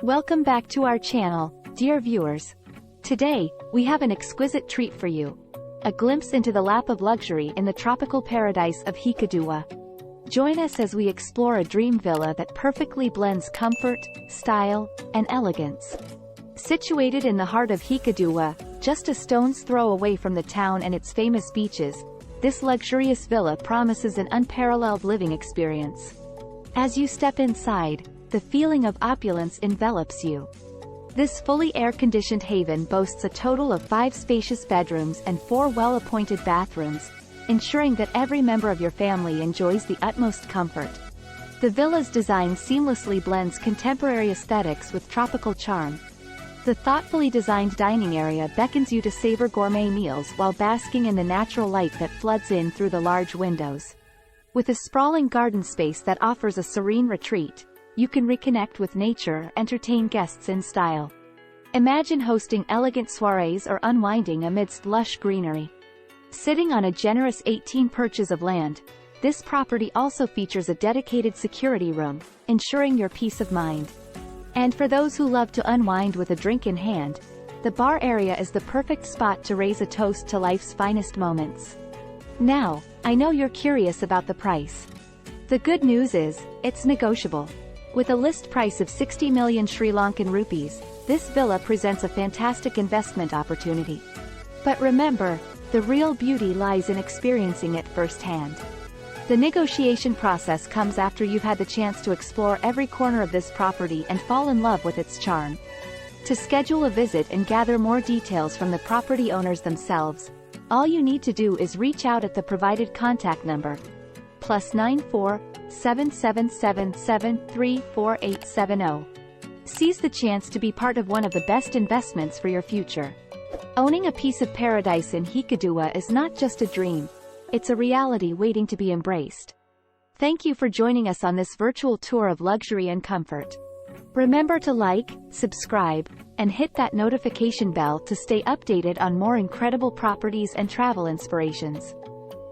Welcome back to our channel, dear viewers. Today, we have an exquisite treat for you. A glimpse into the lap of luxury in the tropical paradise of Hikkaduwa. Join us as we explore a dream villa that perfectly blends comfort, style, and elegance. Situated in the heart of Hikkaduwa, just a stone's throw away from the town and its famous beaches, this luxurious villa promises an unparalleled living experience. As you step inside, the feeling of opulence envelops you. This fully air-conditioned haven boasts a total of 5 spacious bedrooms and 4 well-appointed bathrooms, ensuring that every member of your family enjoys the utmost comfort. The villa's design seamlessly blends contemporary aesthetics with tropical charm. The thoughtfully designed dining area beckons you to savor gourmet meals while basking in the natural light that floods in through the large windows. With a sprawling garden space that offers a serene retreat, you can reconnect with nature or entertain guests in style. Imagine hosting elegant soirees or unwinding amidst lush greenery. Sitting on a generous 18 perches of land, this property also features a dedicated security room, ensuring your peace of mind. And for those who love to unwind with a drink in hand, the bar area is the perfect spot to raise a toast to life's finest moments. Now, I know you're curious about the price. The good news is, it's negotiable. With a list price of 60 million Sri Lankan rupees, this villa presents a fantastic investment opportunity. But remember, the real beauty lies in experiencing it firsthand. The negotiation process comes after you've had the chance to explore every corner of this property and fall in love with its charm. To schedule a visit and gather more details from the property owners themselves, all you need to do is reach out at the provided contact number, +94 7777 34870. Seize the chance to be part of one of the best investments for your future. Owning a piece of paradise in Hikkaduwa is not just a dream, it's a reality waiting to be embraced. Thank you for joining us on this virtual tour of luxury and comfort. Remember to like, subscribe, and hit that notification bell to stay updated on more incredible properties and travel inspirations.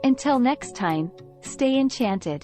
Until next time, stay enchanted.